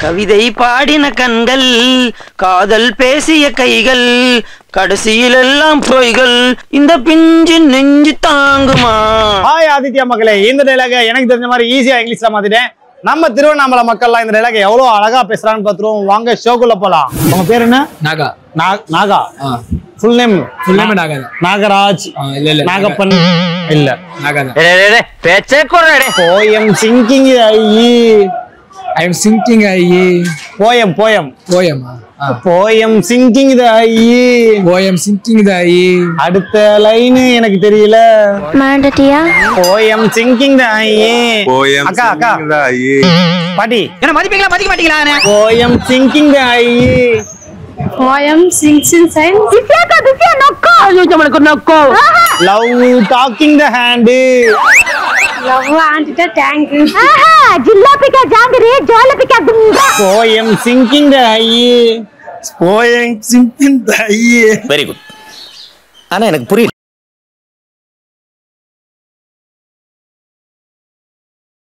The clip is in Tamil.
கவிதை பாடின கண்கள், காதல் பேசிய கைகள், கடைசியில் எல்லாம் பொய்கள், இந்த பிஞ்சு நெஞ்சு தாங்குமா. ஹாய் ஆதித்யா மக்களே, இந்த டைலாக எனக்கு தெரிஞ்ச மாதிரி ஈஸியா இங்கிலீஷ்ல மாத்திட்டேன். நம்ம திருவண்ணாமலை மக்கள்லாம் இந்த டைலாக எவ்வளவு அழகா பேசுறான்னு பாத்துருவோம். வாங்க ஷோக்குள்ள போலாம். உங்க பேர் என்ன? நாகா. நாகா. Full name Naga. நாகராஜ். இல்ல நாகப்பன். இல்ல நாகா. பேச்சே குறடே. Poem singing I am singing poem singing poem singing அடுத்த லைன் எனக்கு தெரியல. மாண்டட்டியா போயம் சிங்கிங் அக்கா அக்கா பாட்டி என்ன மதிப்பீங்களா மதிக்க மாட்டீங்களா? போயம் சிங்கிங் போயம் சிங்கிங் சைன் திவ்யா நொக்கோ நம்மளுக்கு நொக்கோ love talking the hand love ஆண்டிட்ட டேங்க் ஜில்லாபிகா ஜாங்கரி ஜோலபிகா துங்கா poem singing the poem singing very good. ஆனா எனக்கு புரியல.